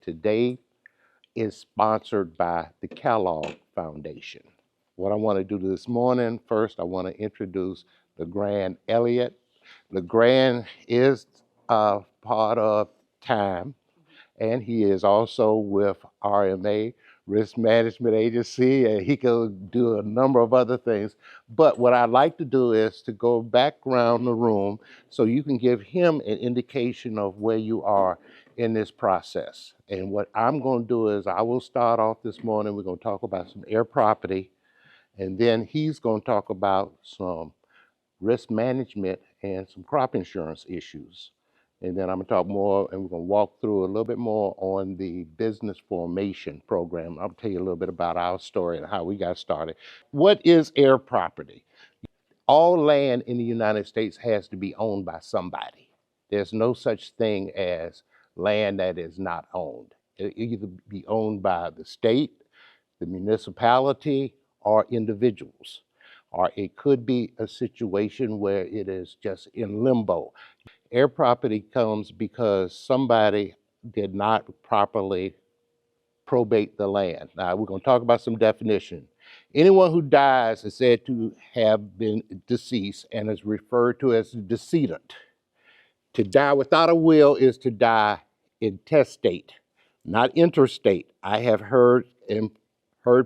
today is sponsored by the Kellogg Foundation. What I want to do this morning, first I want to introduce LeGrand Elliott. LeGrand is part of T.I.M.E, and he is also with RMA, Risk Management Agency, and he can do a number of other things. But what I'd like to do is to go back around the room so you can give him an indication of where you are in this process. And what I'm going to do is I will start off this morning. We're going to talk about some Heir property, and then he's going to talk about some risk management and some crop insurance issues. And then I'm going to talk more, and we're going to walk through a little bit more on the business formation program. I'll tell you a little bit about our story and how we got started. What is Heir property? All land in the United States has to be owned by somebody. There's no such thing as land that is not owned. It either be owned by the state, the municipality, or individuals. Or it could be a situation where it is just in limbo. Heir property comes because somebody did not properly probate the land. Now, we're going to talk about some definition. Anyone who dies is said to have been deceased and is referred to as a decedent. To die without a will is to die intestate, not interstate. I have heard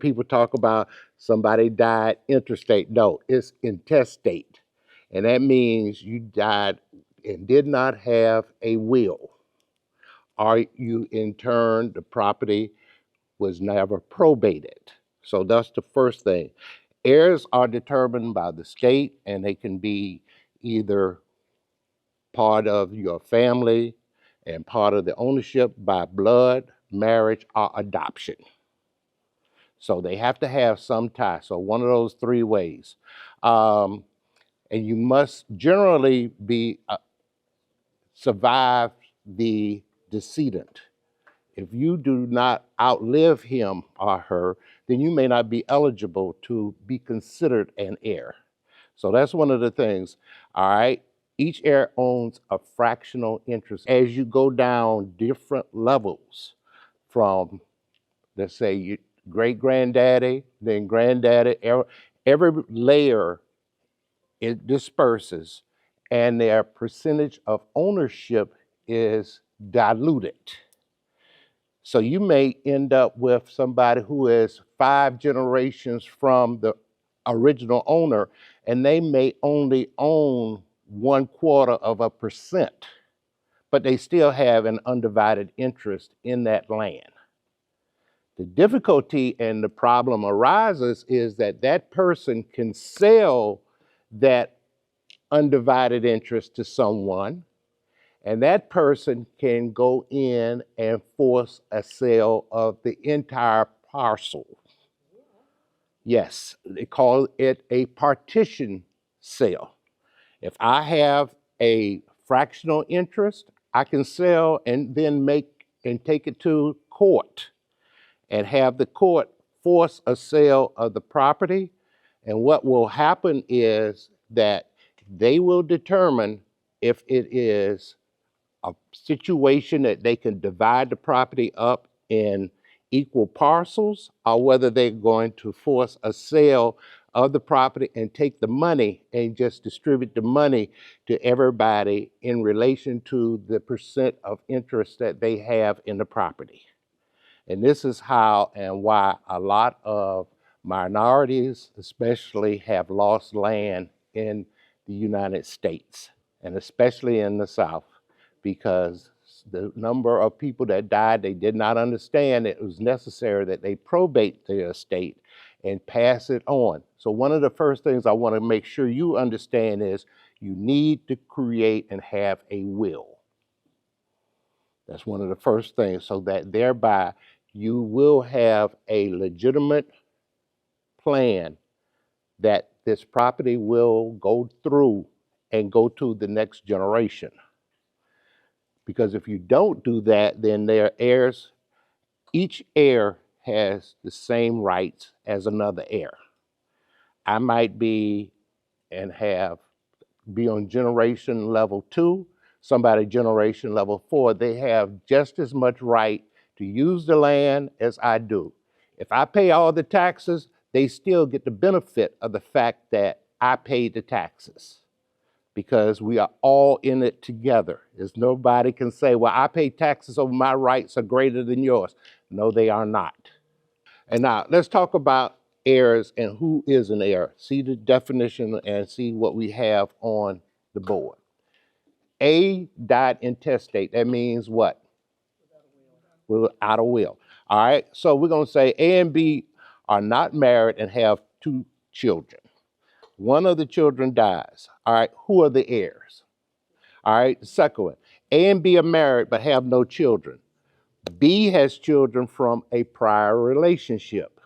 people talk about somebody died interstate. No, it's intestate. And that means you died and did not have a will. Or you, in turn, the property was never probated. So that's the first thing. Heirs are determined by the state, and they can be either part of your family and part of the ownership by blood, marriage, or adoption. So they have to have some tie. So one of those three ways. And you must generally be survive the decedent. If you do not outlive him or her, then you may not be eligible to be considered an heir. So that's one of the things. All right. Each heir owns a fractional interest. As you go down different levels from, let's say, great-granddaddy, then granddaddy, every layer it disperses, and their percentage of ownership is diluted. So you may end up with somebody who is 5 generations from the original owner, and they may only own 0.25%, but they still have an undivided interest in that land. The difficulty and the problem arises is that that person can sell that undivided interest to someone, and that person can go in and force a sale of the entire parcel. Yes, they call it a partition sale. If I have a fractional interest, I can sell and then take it to court and have the court force a sale of the property. And what will happen is that they will determine if it is a situation that they can divide the property up in equal parcels, or whether they're going to force a sale of the property and take the money and just distribute the money to everybody in relation to the percent of interest that they have in the property. And this is how and why a lot of minorities especially have lost land in the United States, and especially in the South, because the number of people that died, they did not understand it was necessary that they probate their estate and pass it on. So one of the first things I want to make sure you understand is you need to create and have a will. That's one of the first things, so that thereby you will have a legitimate plan that this property will go through and go to the next generation. Because if you don't do that, then their heirs, each heir has the same rights as another heir. I might be on generation level 2, somebody generation level 4. They have just as much right to use the land as I do. If I pay all the taxes, they still get the benefit of the fact that I paid the taxes because we are all in it together. There's nobody can say, well, I pay taxes so my rights are greater than yours. No, they are not. And now let's talk about heirs and who is an heir. See the definition and see what we have on the board. A died intestate. That means what? Without a will. All right. So we're going to say A and B are not married and have two children. One of the children dies. All right. Who are the heirs? All right. The second one. A and B are married but have no children. B has children from a prior relationship.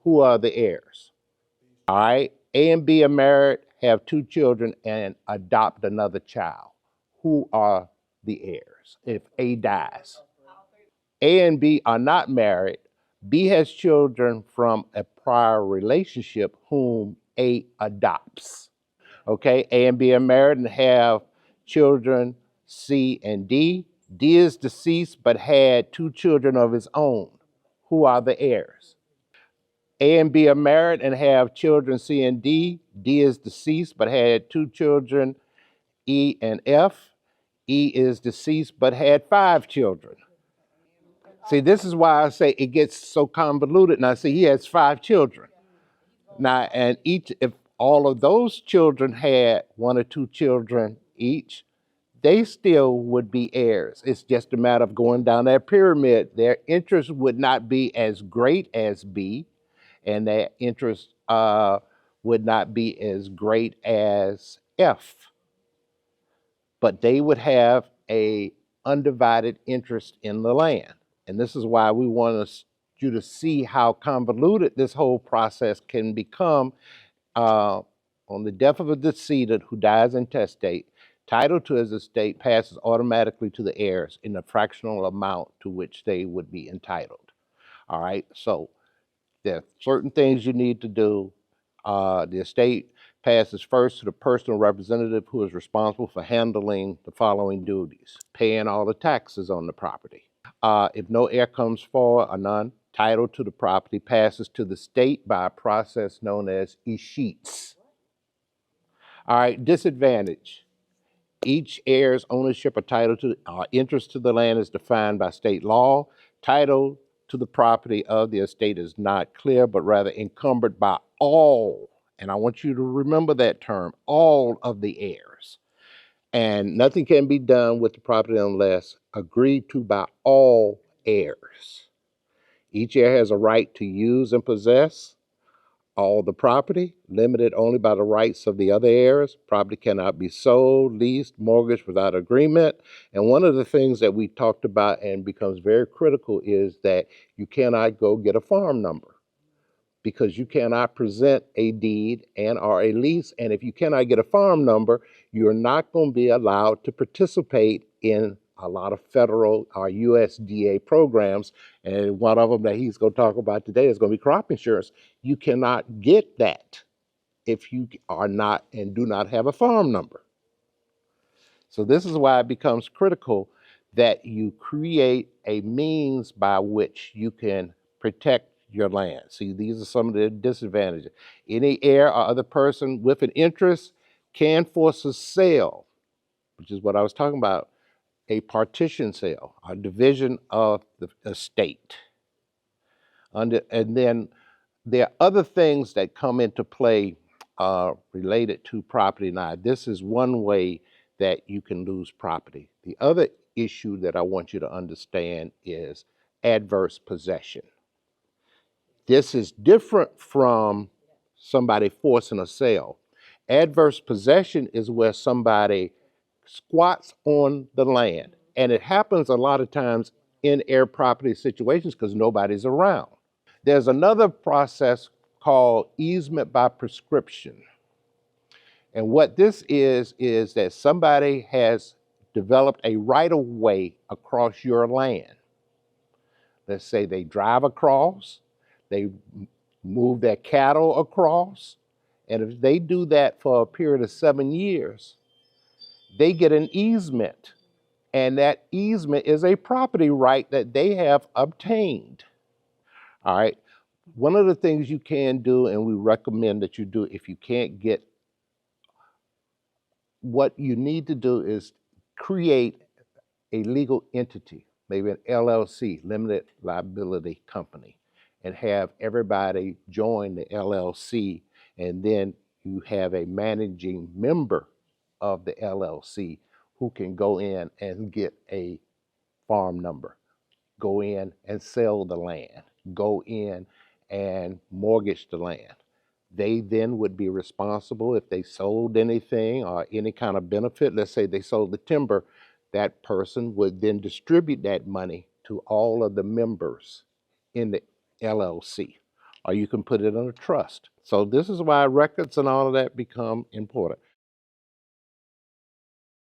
Who are the heirs? All right. A and B are married, have two children, and adopt another child. Who are the heirs if A dies? A and B are not married. B has children from a prior relationship whom A adopts. Okay, A and B are married and have children C and D. D is deceased but had two children of his own. Who are the heirs? A and B are married and have children C and D. D is deceased but had two children E and F. E is deceased but had five children. See, this is why I say it gets so convoluted. Now, see, he has five children. Now, and if all of those children had one or two children each, they still would be heirs. It's just a matter of going down that pyramid. Their interest would not be as great as B, and their interest would not be as great as F. But they would have a undivided interest in the land. And this is why we want you to see how convoluted this whole process can become. On the death of a decedent who dies intestate, title to his estate passes automatically to the heirs in the fractional amount to which they would be entitled. All right, so there are certain things you need to do. The estate passes first to the personal representative who is responsible for handling the following duties: paying all the taxes on the property. If no heir comes forward or none, title to the property passes to the state by a process known as escheats. All right, disadvantage. Each heir's ownership or title to interest to the land is defined by state law. Title to the property of the estate is not clear, but rather encumbered by all, and I want you to remember that term, all of the heirs. And nothing can be done with the property unless agreed to by all heirs. Each heir has a right to use and possess all the property, limited only by the rights of the other heirs. Property cannot be sold, leased, mortgaged without agreement. And one of the things that we talked about and becomes very critical is that you cannot go get a farm number, because you cannot present a deed and or a lease. And if you cannot get a farm number, you're not going to be allowed to participate in a lot of federal or USDA programs. And one of them that he's going to talk about today is going to be crop insurance. You cannot get that if you are not and do not have a farm number. So this is why it becomes critical that you create a means by which you can protect your land. See, these are some of the disadvantages. Any heir or other person with an interest can force a sale, which is what I was talking about, a partition sale, a division of the estate. And then there are other things that come into play related to property. Now, this is one way that you can lose property. The other issue that I want you to understand is adverse possession. This is different from somebody forcing a sale. Adverse possession is where somebody squats on the land. And it happens a lot of times in heir property situations because nobody's around. There's another process called easement by prescription. And what this is that somebody has developed a right-of-way across your land. Let's say they drive across, they move their cattle across, and if they do that for a period of 7 years, they get an easement And that easement is a property right that they have obtained. All right. One of the things you can do, and we recommend that you do if you can't get, what you need to do is create a legal entity, maybe an LLC, limited liability company, and have everybody join the LLC, and then you have a managing member of the LLC who can go in and get a farm number, go in and sell the land, go in and mortgage the land. They then would be responsible if they sold anything or any kind of benefit. Let's say they sold the timber, that person would then distribute that money to all of the members in the LLC, or you can put it in a trust. So this is why records and all of that become important.